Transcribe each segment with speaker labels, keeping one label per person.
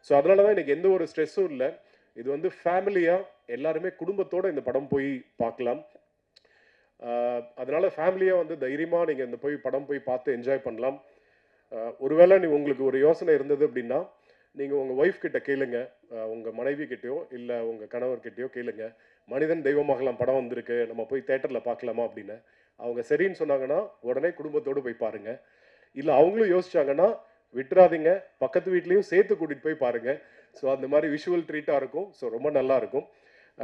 Speaker 1: So அதனால தான் எனக்கு எந்த ஒரு ஸ்ட்ரெஸ்ஸும் இல்லை. இது வந்து ஃபேமிலியாக எல்லாருமே குடும்பத்தோடு இந்த படம் போய் பார்க்கலாம். அதனால ஃபேமிலியாக வந்து தைரியமாக நீங்கள் இந்த படம் போய் பார்த்து என்ஜாய் பண்ணலாம். ஒருவேளை உங்களுக்கு ஒரு யோசனை இருந்தது அப்படின்னா நீங்கள் உங்கள் ஒய்ஃப் கிட்ட கேளுங்க, உங்கள் மனைவி கிட்டேயோ இல்லை உங்கள் கணவர்கிட்டயோ கேளுங்க, மனிதன் தெய்வமாகலாம் படம் வந்திருக்கு, நம்ம போய் தேட்டரில் பார்க்கலாமா அப்படின்னு. அவங்க சரின்னு சொன்னாங்கன்னா உடனே குடும்பத்தோடு போய் பாருங்க. இல்லை அவங்களும் யோசிச்சாங்கன்னா விட்டுறாதீங்க, பக்கத்து வீட்லேயும் சேர்த்து கூட்டிகிட்டு போய் பாருங்க. ஸோ அந்த மாதிரி விஷுவல் ட்ரீட்டாக இருக்கும். ஸோ ரொம்ப நல்லா இருக்கும்.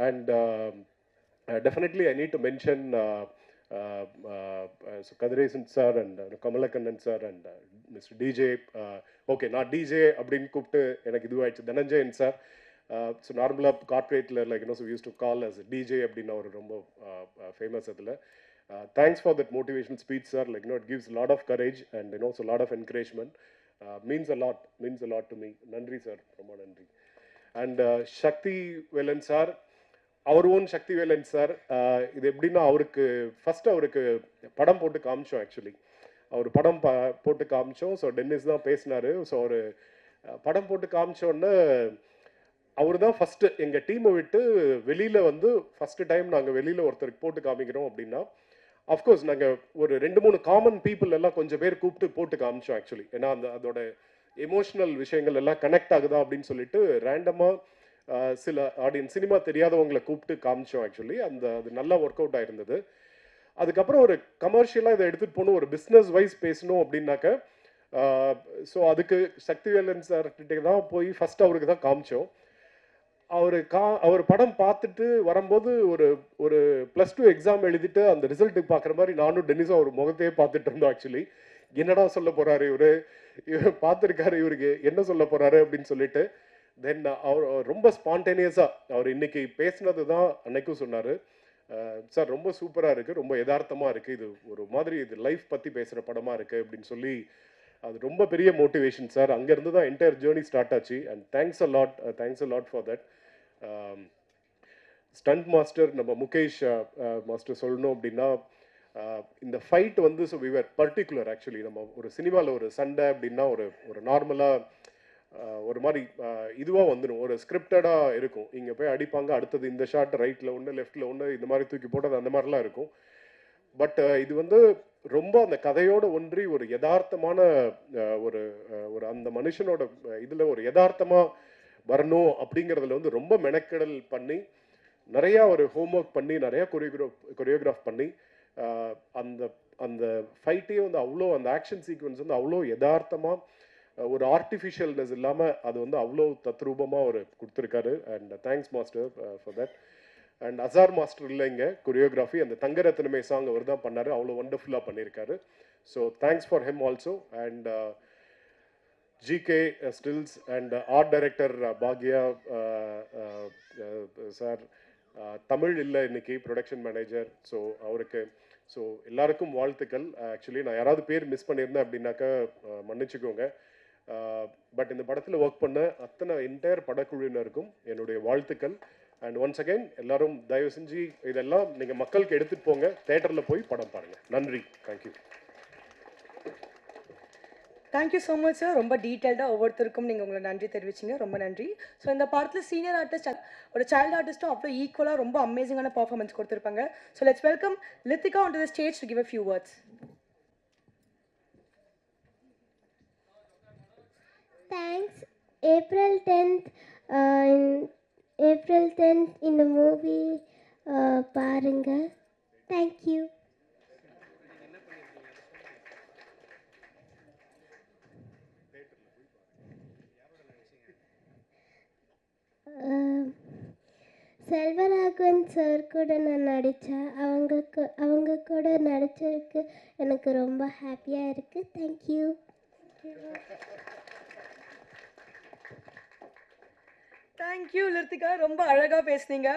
Speaker 1: And definitely I need to mention Kathiresan sir and Kamalakannan sir and mister DJ. Okay, நான் டிஜே அப்படின்னு கூப்பிட்டு எனக்கு இதுவாகிடுச்சு. தனஞ்சயன் சார். ஸோ நார்மலாக கார்பரேட்டில் like so used to call us DJ அப்படின்னு அவர் ரொம்ப ஃபேமஸ். அதில் thanks for that motivational speech sir. Like it gives lot of courage and so lot of encouragement. Means a lot to me. நன்றி sir, ரொம்ப நன்றி. And Sakthi Velan sir, அவர் own Sakthi Velan sir. இது எப்படின்னா அவருக்கு படம் போட்டு காமிச்சோம். ஆக்சுவலி அவர் படம் போட்டு காமிச்சோம். ஸோ டென்னிஸ் தான் பேசினார். ஸோ அவர் படம் போட்டு காமிச்சோன்னே அவர் தான் ஃபஸ்ட்டு எங்கள் டீமை விட்டு வெளியில் வந்து ஃபஸ்ட்டு டைம் நாங்கள் வெளியில் ஒருத்தருக்கு போட்டு காமிக்கிறோம் அப்படின்னா, அஃப்கோர்ஸ் நாங்கள் ஒரு 2-3 காமன் பீப்புள் எல்லாம் கொஞ்சம் பேர் கூப்பிட்டு போட்டு காமிச்சோம் ஆக்சுவலி. ஏன்னா அதோட எமோஷ்னல் விஷயங்கள் எல்லாம் கனெக்ட் ஆகுதா அப்படின்னு சொல்லிட்டு ரேண்டமாக சில ஆடியன்ஸ் சினிமா தெரியாதவங்களை கூப்பிட்டு காமிச்சோம் ஆக்சுவலி. அது நல்லா ஒர்க் அவுட் ஆயிருந்தது. அதுக்கப்புறம் ஒரு கமர்ஷியலாக இதை எடுத்துகிட்டு போகணும், ஒரு பிஸ்னஸ் வைஸ் பேசணும் அப்படின்னாக்க, ஸோ அதுக்கு சக்திவேலன் சார் கிட்டே தான் போய் ஃபஸ்ட் அவருக்கு தான் காமிச்சோம். அவர் படம் பார்த்துட்டு வரும்போது ஒரு +2 எக்ஸாம் எழுதிட்டு அந்த ரிசல்ட்டுக்கு பார்க்குற மாதிரி நானும் டென்னிஸும் அவர் முகத்தையே பார்த்துட்டு இருந்தோம் ஆக்சுவலி. என்னடா சொல்ல போகிறாரு இவர் பார்த்துருக்காரு, இவருக்கு என்ன சொல்ல போகிறாரு அப்படின்னு சொல்லிட்டு. தென் அவர் ரொம்ப ஸ்பான்டேனியஸாக அவர் இன்னைக்கு பேசினது தான் அன்னைக்கும் சொன்னார். சார் ரொம்ப சூப்பராக இருக்குது, ரொம்ப யதார்த்தமாக இருக்குது, இது ஒரு மாதிரி இது லைஃப் பற்றி பேசுகிற படமாக இருக்குது அப்படின்னு சொல்லி. அது ரொம்ப பெரிய மோட்டிவேஷன் சார். அங்கேருந்து தான் என்டையர் ஜேர்னி ஸ்டார்ட் ஆச்சு. And thanks a lot for that. Stunt master நம்ம முகேஷ் மாஸ்டர் சொல்லணும் அப்படின்னா, இந்த ஃபைட் வந்து so we were particular actually. நம்ம ஒரு சினிமாவில் ஒரு சண்டை அப்படின்னா ஒரு நார்மலாக ஒரு மாதிரி இதுவாக வந்துடும், ஒரு ஸ்கிரிப்டடாக இருக்கும். இங்கே போய் அடிப்பாங்க, அடுத்தது இந்த ஷாட் ரைட்டில் ஒன்று லெஃப்டில் ஒன்று இந்த மாதிரி தூக்கி போட்டது அந்த மாதிரிலாம் இருக்கும். பட் இது வந்து ரொம்ப அந்த கதையோடு ஒன்றி ஒரு யதார்த்தமான ஒரு அந்த மனுஷனோட இதில் ஒரு யதார்த்தமாக வரணும் அப்படிங்கிறதுல வந்து ரொம்ப மெனக்கெடல் பண்ணி நிறையா ஒரு ஹோம்ஒர்க் பண்ணி நிறையா கொரியோகிராஃப் பண்ணி அந்த அந்த ஃபைட்டே வந்து அவ்வளோ, அந்த ஆக்ஷன் சீக்வன்ஸ் வந்து அவ்வளோ யதார்த்தமாக ஒரு ஆர்டிஃபிஷியல்னஸ் இல்லாமல் அது வந்து அவ்வளோ தத்ரூபமாக அவர் கொடுத்துருக்காரு. And thanks master for that. And Azhar master இல்லைங்க கொரியோகிராஃபி, அந்த தங்கரத்னமே சாங் அவர் தான் பண்ணார், அவ்வளோ ஒண்டர்ஃபுல்லாக பண்ணியிருக்காரு. So thanks for him also. And GK stills and art director Bhagya sir. Tamil இல்லை இன்னைக்கு ப்ரொடக்ஷன் மேனேஜர். ஸோ அவருக்கு ஸோ எல்லாருக்கும் வாழ்த்துக்கள். ஆக்சுவலி நான் யாராவது பேர் மிஸ் பண்ணியிருந்தேன் அப்படின்னாக்கா மன்னிச்சுக்கோங்க. பட் இந்த படத்தில் ஒர்க் பண்ண அத்தனை என்டையர் படக்குழுவினருக்கும் என்னுடைய வாழ்த்துக்கள். அண்ட் ஒன்ஸ் அகைன் எல்லாரும் தயவு செஞ்சு இதெல்லாம் நீங்கள் மக்களுக்கு எடுத்துகிட்டு போங்க, தேட்டரில் போய் படம் பாருங்கள். நன்றி, thank you.
Speaker 2: Thank you so much sir. ரொம்ப டீட்டெயில்டாக ஒவ்வொருத்தருக்கும் நீங்கள் உங்களை நன்றி தெரிவிச்சிங்க, ரொம்ப நன்றி. ஸோ இந்த படத்தில் சீனியர் ஆர்டிஸ்ட் ஒரு சைல்டு ஆர்டிஸ்ட்டும் அவ்வளோ ஈக்குவலாக ரொம்ப அமேசிங்கான பர்ஃபார்மன்ஸ் கொடுத்துருப்பாங்க. So let's welcome Lithika on to the stage to give a few words.
Speaker 3: Thanks. April 10th, in the movie பாருங்க. Thank you. செல்வராகவன் சார் கூட நான் நடித்தேன். அவங்க கூட நடிச்சதுக்கு எனக்கு ரொம்ப ஹாப்பியாக இருக்குது. தேங்க்யூ.
Speaker 2: தேங்க்யூ லித்திகா, ரொம்ப அழகாக பேசுனீங்க.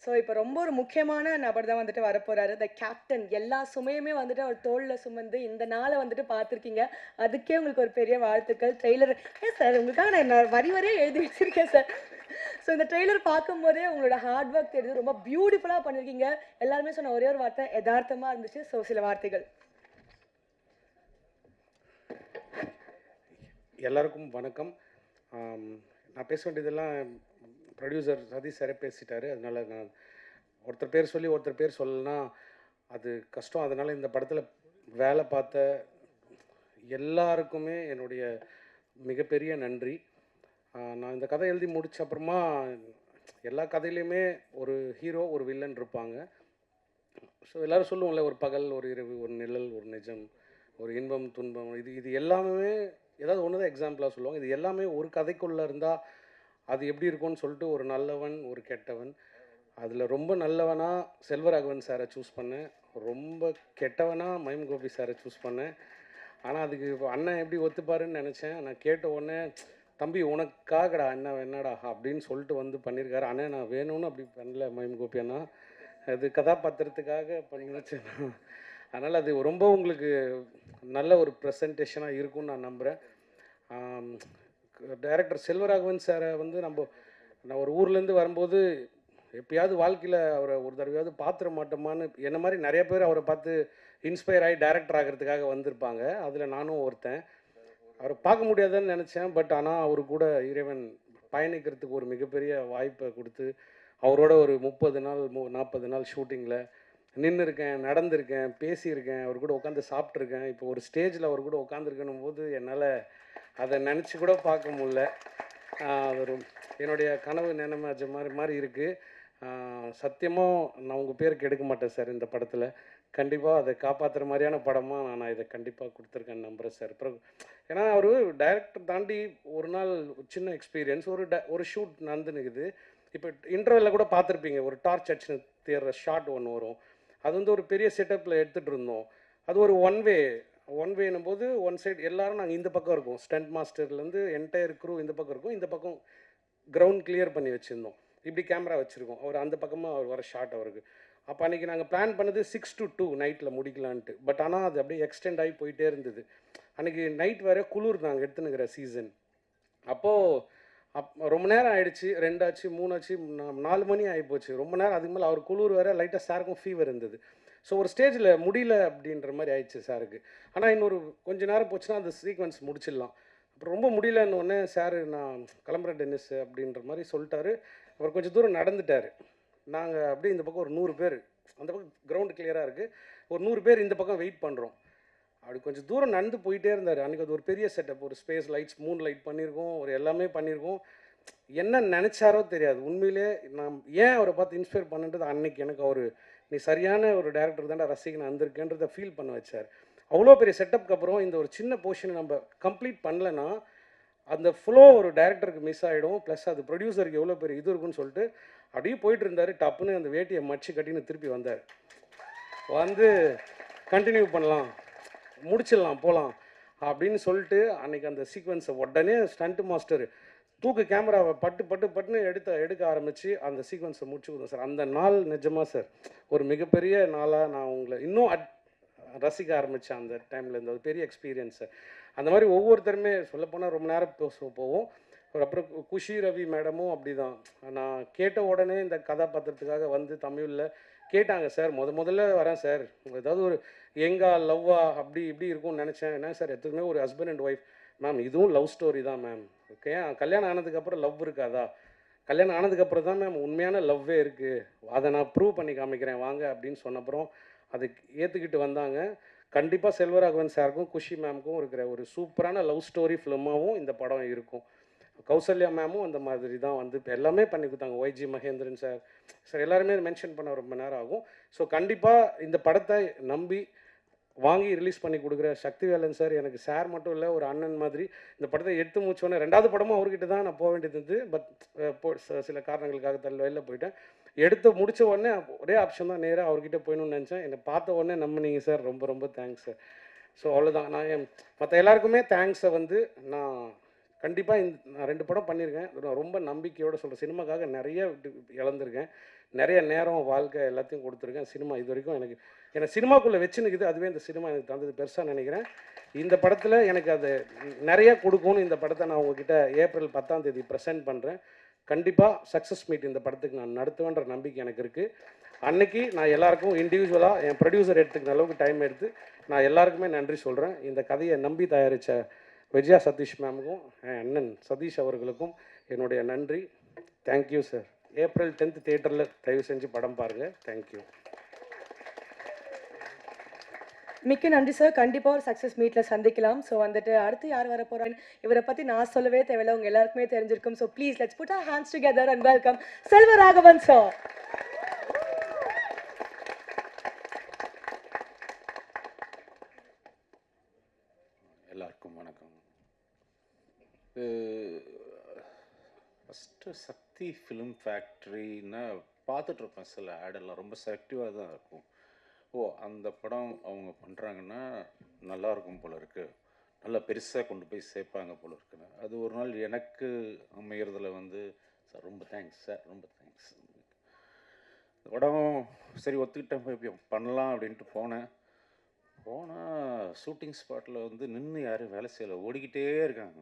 Speaker 2: ஸோ இப்போ ரொம்ப ஒரு முக்கியமான நபர் தான் வந்துட்டு வரப்போகிறாரு, த கேப்டன். எல்லா சுமையுமே வந்துட்டு அவர் தோளில் சுமந்து இந்த நாளை வந்துட்டு பார்த்துருக்கீங்க. அதுக்கே உங்களுக்கு ஒரு பெரிய வாழ்த்துக்கள். ட்ரெய்லர் சார் உங்களுக்காக நான் வரியே எழுதி வச்சுருக்கேன் சார். ஸோ இந்த ட்ரெய்லர் பார்க்கும்போதே உங்களோட ஹார்ட் ஒர்க் தெரியுது, ரொம்ப பியூட்டிஃபுல்லாக பண்ணியிருக்கீங்க. எல்லாருமே சொன்ன ஒரே ஒரு வார்த்தை யதார்த்தமாக இருந்துச்சு. ஸோ சில வார்த்தைகள்.
Speaker 4: எல்லாருக்கும் வணக்கம். நான் பேச வேண்டியதெல்லாம் ப்ரொடியூசர் சதீஷ் சாரே பேசிட்டாரு. அதனால் நான் ஒருத்தர் பேர் சொல்லி ஒருத்தர் பேர் சொல்லலைன்னா அது கஷ்டம். அதனால் இந்த படத்தில் வேலை பார்த்த எல்லாருக்குமே என்னுடைய மிகப்பெரிய நன்றி. நான் இந்த கதை எழுதி முடிச்ச அப்புறமா எல்லா கதையிலையுமே ஒரு ஹீரோ ஒரு வில்லன் இருப்பாங்க. ஸோ எல்லோரும் சொல்லுவோம்ல, ஒரு பகல் ஒரு இரவு, ஒரு நிழல் ஒரு நிஜம், ஒரு இன்பம் துன்பம், இது எல்லாமே ஏதாவது ஒன்று தான் எக்ஸாம்பிளாக சொல்லுவாங்க. இது எல்லாமே ஒரு கதைக்குள்ளே இருந்தால் அது எப்படி இருக்கும்னு சொல்லிட்டு ஒரு நல்லவன் ஒரு கெட்டவன். அதில் ரொம்ப நல்லவனாக செல்வராகவன் சாரை சூஸ் பண்ணேன், ரொம்ப கெட்டவனாக மயம் கோபி சாரை சூஸ் பண்ணேன். ஆனால் அதுக்கு இப்போ அண்ணன் எப்படி ஒத்துப்பாருன்னு நினச்சேன். நான் கேட்ட உடனே தம்பி உனக்காகடா என்னடா அப்படின்னு சொல்லிட்டு வந்து பண்ணியிருக்காரு. அண்ணன் நான் வேணும்னு அப்படி பண்ணல மயம் கோபி அண்ணா, அது கதாபாத்திரத்துக்காக பண்ணி வச்சேன். அதனால் அது ரொம்ப உங்களுக்கு நல்ல ஒரு ப்ரெசன்டேஷனாக இருக்கும்னு நான் நம்புகிறேன். டைரக்டர் செல்வராகவன் சாரை வந்து நான் ஒரு ஊர்லேருந்து வரும்போது எப்பயாவது வாழ்க்கையில் அவரை ஒரு தடவையாவது பார்த்துட மாட்டோமான்னு என்ன மாதிரி நிறைய பேர் அவரை பார்த்து இன்ஸ்பயர் ஆகி டைரக்டர் ஆகிறதுக்காக வந்திருப்பாங்க. அதில் நானும் ஒருத்தன். அவரை பார்க்க முடியாதுன்னு நினச்சேன். பட் ஆனால் அவரு கூட இறைவன் பயணிக்கிறதுக்கு ஒரு மிகப்பெரிய வாய்ப்பை கொடுத்து அவரோட ஒரு 30 நாள் 40 நாள் ஷூட்டிங்கில் நின்றுருக்கேன், நடந்திருக்கேன், பேசியிருக்கேன், அவர் கூட உட்காந்து சாப்பிட்ருக்கேன். இப்போ ஒரு ஸ்டேஜில் அவர் கூட உட்காந்துருக்கணும் போது என்னால் அதை நினச்சி கூட பார்க்க முடியல. ஒரு என்னுடைய கனவு நினைமாச்ச மாதிரி இருக்குது. சத்தியமாக நான் உங்கள் பேருக்கு எடுக்க மாட்டேன் சார். இந்த படத்தில் கண்டிப்பாக அதை காப்பாற்றுற மாதிரியான படமாக நான் இதை கண்டிப்பாக கொடுத்துருக்கேன்னு நம்புகிறேன் சார். அப்புறம் ஏன்னா அவர் டைரக்டர் தாண்டி ஒரு நாள் சின்ன எக்ஸ்பீரியன்ஸ் ஒரு ஷூட் நடந்துனுக்குது. இப்போ இன்டர்வெல்ல கூட பார்த்துருப்பீங்க, ஒரு டார்ச் அடிச்சு தேர்ற ஷாட் ஒன்று வரும். அது வந்து ஒரு பெரிய செட்டப்பில் எடுத்துகிட்டு இருந்தோம். அது ஒரு ஒன் வேனும் போது ஒன் சைடு எல்லோரும் நாங்கள் இந்த பக்கம் இருக்கோம், ஸ்டண்ட் மாஸ்டர்லேருந்து என்டையர் க்ரூ இந்த பக்கம் இருக்கும், இந்த பக்கம் கிரவுண்ட் கிளியர் பண்ணி வச்சுருந்தோம். இப்படி கேமரா வச்சுருக்கோம். அவர் அந்த பக்கமாக அவர் வர ஷாட் அவருக்கு. அப்போ அன்றைக்கி நாங்கள் பிளான் பண்ணது 6 to 2 நைட்டில் முடிக்கலான்ட்டு. பட் ஆனால் அது அப்படியே எக்ஸ்டெண்ட் ஆகி போயிட்டே இருந்தது. அன்றைக்கி நைட் வேறு குளிர் நாங்கள் எடுத்துனுக்கிற சீசன். அப்போது ரொம்ப நேரம் ஆகிடுச்சு, 2 ஆச்சு 3 ஆச்சு 4 மணி ஆகிப்போச்சு. ரொம்ப நேரம் அதுக்கு மேலே அவர் குளிர் வேறு, லைட்டாக சாருக்கும் ஃபீவர் இருந்தது. ஸோ ஒரு ஸ்டேஜில் முடியல அப்படின்ற மாதிரி ஆயிடுச்சு சாருக்கு. ஆனால் இன்னொரு கொஞ்சம் நேரம் போச்சுன்னா அந்த சீக்வன்ஸ் முடிச்சிடலாம். அப்புறம் ரொம்ப முடியலன்னு உடனே சார் நான் கிளம்புறேன் டென்னிஸ் அப்படின்ற மாதிரி சொல்லிட்டாரு. அவர் கொஞ்சம் தூரம் நடந்துட்டார். நாங்கள் அப்படியே இந்த பக்கம் ஒரு 100 பேர், அந்த பக்கம் கிரவுண்டு கிளியராக இருக்குது, ஒரு 100 பேர் இந்த பக்கம் வெயிட் பண்ணுறோம். அப்படி கொஞ்சம் தூரம் நடந்து போயிட்டே இருந்தார். அன்றைக்கி அது ஒரு பெரிய செட்டப், ஒரு ஸ்பேஸ் லைட்ஸ் 3 லைட் பண்ணியிருக்கோம், ஒரு எல்லாமே பண்ணியிருக்கோம். என்ன நினச்சாரோ தெரியாது. உண்மையிலே நான் ஏன் அவரை பார்த்து இன்ஸ்பயர் பண்ணுன்றது அன்னைக்கு எனக்கு அவர் நீ சரியான ஒரு டேரக்டர் தான்டா ரசிகன் வந்திருக்கேன்றதை ஃபீல் பண்ண வச்சார். அவ்வளோ பெரிய செட்டப்புக்கு அப்புறம் இந்த ஒரு சின்ன போர்ஷனை நம்ம கம்ப்ளீட் பண்ணலைன்னா அந்த ஃப்ளோ ஒரு டேரக்டருக்கு மிஸ் ஆகிடும். ப்ளஸ் அது ப்ரொடியூசருக்கு எவ்வளோ பெரிய இது இருக்குன்னு சொல்லிட்டு அப்படியே போயிட்டு இருந்தார். டப்புன்னு அந்த வேட்டியை மடிச்சு கட்டின்னு திருப்பி வந்தார். வந்து கண்டினியூ பண்ணலாம், முடிச்சிடலாம், போகலாம் அப்படின்னு சொல்லிட்டு அன்றைக்கி அந்த சீக்வன்ஸை உடனே ஸ்டண்ட் மாஸ்டர் தூக்கு கேமராவை பட்டுன்னு எடுக்க ஆரம்பித்து அந்த சீக்வன்ஸை முடிச்சு கொடுத்தோம் சார். அந்த நாள் நிஜமாக சார் ஒரு மிகப்பெரிய நாளாக நான் உங்களை இன்னும் ரசிக்க ஆரம்பித்தேன் அந்த டைமில். இருந்த ஒரு பெரிய எக்ஸ்பீரியன்ஸு. அந்த மாதிரி ஒவ்வொருத்தருமே சொல்லப்போனால் ரொம்ப நேரம் போவோம். அப்புறம் குஷி ரவி மேடமும் அப்படி தான். நான் கேட்ட உடனே இந்த கதாபாத்திரத்துக்காக வந்து தமிழில் கேட்டாங்க சார், முதல்ல வரேன் சார், ஏதாவது ஒரு எங்கா லவ்வா அப்படி இப்படி இருக்கும்னு நினச்சேன். என்ன சார் எதுவுமே ஒரு ஹஸ்பண்ட் அண்ட் ஒய்ஃப் மேம், இதுவும் லவ் ஸ்டோரி தான் மேம். ஓகே, கல்யாணம் ஆனதுக்கப்புறம் லவ் இருக்காதா? கல்யாணம் ஆனதுக்கப்புறம் தான் மேம் உண்மையான லவ்வே இருக்குது, அதை நான் ப்ரூவ் பண்ணி காமிக்கிறேன் வாங்க அப்படின்னு சொன்னப்புறம் அது ஏற்றுக்கிட்டு வந்தாங்க. கண்டிப்பாக செல்வராகவன் சாருக்கும் குஷி மேமுக்கும் இருக்கிற ஒரு சூப்பரான லவ் ஸ்டோரி ஃபிலிமாகவும் இந்த படம் இருக்கும். கௌசல்யா மேமும் அந்த மாதிரி தான் வந்து இப்போ எல்லாமே பண்ணி கொடுத்தாங்க. ஒய்ஜி மகேந்திரன் சார் எல்லாருமே மென்ஷன் பண்ண ரொம்ப நேரம் ஆகும். ஸோ கண்டிப்பாக இந்த படத்தை நம்பி வாங்கி ரிலீஸ் பண்ணி கொடுக்குற சக்திவேலன் சார் எனக்கு சார் மட்டும் இல்லை, ஒரு அண்ணன் மாதிரி. இந்த படத்தை எடுத்து முடிச்சோன்னே 2வது படமும் அவர்கிட்ட தான் நான் போக வேண்டியது இருந்தது. பட் சில காரணங்களுக்காக வெளில போயிட்டேன். எடுத்து முடித்த உடனே ஒரே ஆப்ஷன் தான், நேராக அவர்கிட்ட போயணும்னு நினச்சேன். என்னை பார்த்த உடனே நம்பினீங்க சார், ரொம்ப ரொம்ப தேங்க்ஸ் சார். ஸோ அவ்வளோதான். நான் மற்ற எல்லாருக்குமே தேங்க்ஸை வந்து நான் கண்டிப்பாக நான் 2 படம் பண்ணியிருக்கேன். நான் ரொம்ப நம்பிக்கையோடு சொல்கிறேன். சினிமாக்காக நிறைய இழந்திருக்கேன், நிறைய நேரம் வாழ்க்கை எல்லாத்தையும் கொடுத்துருக்கேன். சினிமா இது வரைக்கும் எனக்கு சினிமாக்குள்ளே வச்சுன்னுக்குது. அதுவே இந்த சினிமா எனக்கு தந்தது பெருசாக நினைக்கிறேன். இந்த படத்தில் எனக்கு அது நிறைய கொடுக்கும்னு இந்த படத்தை நான் உங்ககிட்ட ஏப்ரல் 10ஆம் தேதி ப்ரெசென்ட் பண்ணுறேன். கண்டிப்பாக சக்ஸஸ் மீட் இந்த படத்துக்கு நான் நடத்துவேன்ற நம்பிக்கை எனக்கு இருக்குது. அன்னைக்கு நான் எல்லாருக்கும் இண்டிவிஜுவலாக என் ப்ரொடியூசர் எடுத்துக்கிற அளவுக்கு டைம் எடுத்து நான் எல்லாருக்குமே நன்றி சொல்கிறேன். இந்த கதையை நம்பி தயாரித்த விஜயா சதீஷ் மேமுக்கும் என் அண்ணன் சதீஷ் அவர்களுக்கும் என்னுடைய நன்றி. Thank you sir. ஏப்ரல் 10th தியேட்டரில் தயவு செஞ்சு படம் பாருங்கள். தேங்க்யூ.
Speaker 2: மிக்க நன்றி சார். கண்டிப்பாக ஒரு சக்ஸஸ் மீட்டில் சந்திக்கலாம். ஸோ வந்துட்டு அடுத்து யார் வர போகிறான்னு இவரை பற்றி நான் சொல்லவே தேவையில்லை, உங்கள் எல்லாருக்குமே தெரிஞ்சிருக்கும். So please let's put our hands together and welcome Selvaraghavan sir.
Speaker 5: எல்லாருக்கும் வணக்கம். ஃபஸ்ட்டு சக்தி ஃபிலிம் ஃபேக்ட்ரின்னா பார்த்துட்ருப்பேன், சில ஆடெல்லாம் ரொம்ப செலக்டிவாக தான் இருக்கும். ஓ, அந்த படம் அவங்க பண்ணுறாங்கன்னா நல்லா இருக்கும் போல இருக்குது, நல்லா பெருசாக கொண்டு போய் சேர்ப்பாங்க போல இருக்குன்னு. அது ஒரு நாள் எனக்கு அமைகிறதுல வந்து சார் ரொம்ப தேங்க்ஸ் சார், ரொம்ப தேங்க்ஸ். இந்த படம் சரி ஒத்துக்கிட்டேன், போய் பண்ணலாம் அப்படின்ட்டு போனேன். போனால் ஷூட்டிங் ஸ்பாட்டில் வந்து நின்று யாரும் வேலை செய்யலை, ஓடிக்கிட்டே இருக்காங்க.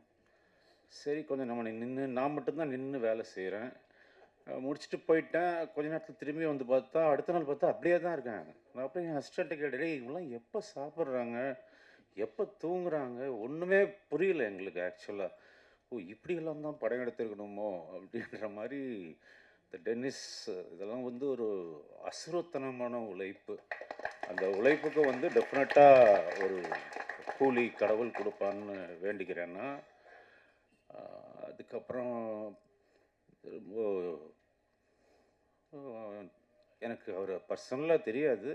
Speaker 5: சரி கொஞ்சம் நம்ம நின்று, நான் மட்டும்தான் நின்று வேலை செய்கிறேன். முடிச்சுட்டு போயிட்டேன். கொஞ்ச நேரத்தில் திரும்பி வந்து பார்த்தா அடுத்த நாள் பார்த்தா அப்படியே தான் இருக்காங்க. நான் அப்படியே என் அசிஸ்டண்ட்டை கேட்டேன், இவங்களாம் எப்போ சாப்பிட்றாங்க, எப்போ தூங்குறாங்க, ஒன்றுமே புரியல எங்களுக்கு ஆக்சுவலாக. ஓ, இப்படியெல்லாம் தான் படம் எடுத்துருக்கணுமோ அப்படின்ற மாதிரி. இந்த டென்னிஸ் இதெல்லாம் வந்து ஒரு அசுரத்தனமான உழைப்பு. அந்த உழைப்புக்கு வந்து டெஃபினட்டாக ஒரு கூலி கடவுள் கொடுப்பான்னு வேண்டிக்கிறேன்னா. அதுக்கப்புறம் ரொம்ப எனக்கு அவர் பர்சனலாக தெரியாது,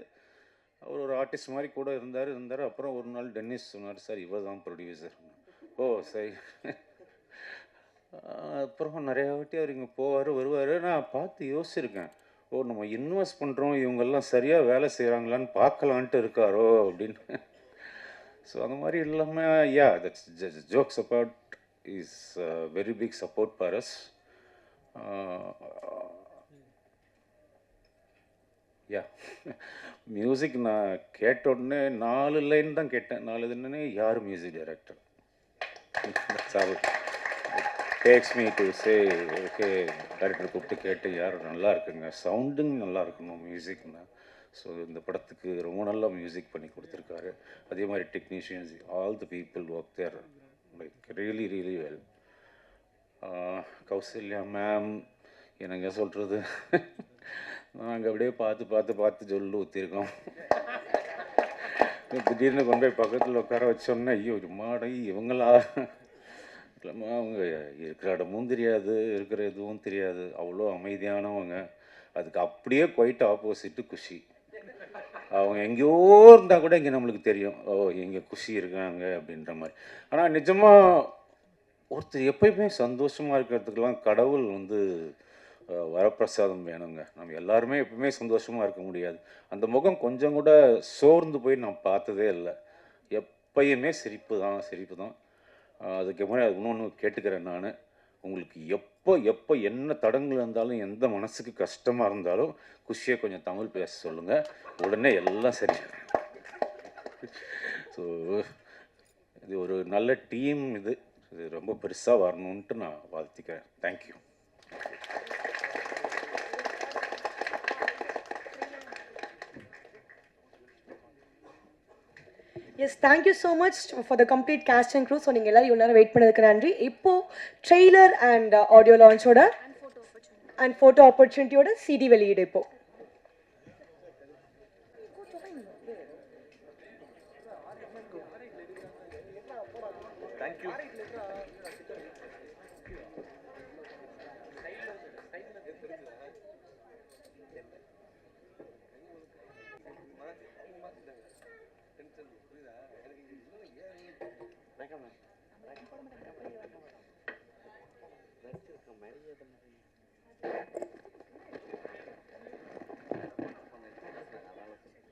Speaker 5: அவர் ஒரு ஆர்டிஸ்ட் மாதிரி கூட இருந்தார். அப்புறம் ஒரு நாள் டென்னிஸ் சொன்னார், சார் இவர் தான் ப்ரொடியூசர். ஓ சரி. அப்புறம் நிறையா வாட்டி அவர் இங்கே போவார் வருவார். நான் பார்த்து யோசிச்சிருக்கேன், ஓ நம்ம இன்வெஸ்ட் பண்ணுறோம், இவங்கெல்லாம் சரியாக வேலை செய்கிறாங்களான்னு பார்க்கலான்ட்டு இருக்காரோ அப்படின்னு. ஸோ அந்த மாதிரி இல்லாமல் yeah that's jokes about is very big support for us. Yeah music நான் கேட்ட உடனே 4 லைன் தான் கேட்டேன். 4 இதுன்னு யார் music director tax me to say okay. Director கூப்பிட்டு கேட்டு யார் நல்லா இருக்குங்க, சவுண்டிங் நல்லா இருக்கணும் மியூசிக்னா. ஸோ இந்த படத்துக்கு ரொம்ப நல்லா மியூசிக் பண்ணி கொடுத்துருக்காரு. அதே மாதிரி technicians all the people work there like really really well. Kausalya ma'am என்னங்க சொல்கிறது, நாங்கள் அப்படியே பார்த்து சொல்லு ஊற்றிருக்கோம். திடீர்னு கொண்டு போய் பக்கத்தில் உட்கார வச்சோன்னா ஐயோ மாடை இவங்களா இல்லைம்மா, அவங்க இருக்கிற இடமும் தெரியாது, இருக்கிற எதுவும் தெரியாது, அவ்வளோ அமைதியானவங்க. அதுக்கு அப்படியே குவைட் ஆப்போசிட்டு குஷி. அவங்க எங்கேயோ இருந்தால் கூட இங்கே நம்மளுக்கு தெரியும், ஓ இங்கே குஷி இருக்காங்க அப்படின்ற மாதிரி. ஆனால் நிஜமாக ஒருத்தர் எப்பயுமே சந்தோஷமாக இருக்கிறதுக்கெல்லாம் கடவுள் வந்து வரப்பிரசாதம் வேணுங்க. நம்ம எல்லாருமே எப்பவுமே சந்தோஷமாக இருக்க முடியாது. அந்த முகம் கொஞ்சம் கூட சோர்ந்து போய் நான் பார்த்ததே இல்லை. எப்பயுமே சிரிப்பு தான். அதுக்கு முன்னாடி அது இன்னொன்று கேட்டுக்கிறேன் நான், உங்களுக்கு எப்போ என்ன தடங்கள் இருந்தாலும், எந்த மனசுக்கு கஷ்டமாக இருந்தாலும் குஷியை கொஞ்சம் தமிழ் பேச சொல்லுங்கள், உடனே எல்லாம் சரி. ஸோ இது ஒரு நல்ல டீம், இது ரொம்ப பெருசாக வரணுன்ட்டு நான் வாழ்த்திக்கிறேன். Thank you.
Speaker 2: Yes, thank you so much for the complete cast and crew. So நீங்கள் எல்லோரும் இவ்வளோ நேரம் வெயிட் பண்ணதுக்கு நன்றி. இப்போது ட்ரெய்லர் அண்ட் ஆடியோ லான்ச்சோட அண்ட் ஃபோட்டோ ஆப்பர்ச்சுனிட்டியோட சிடி வெளியீடு இப்போது.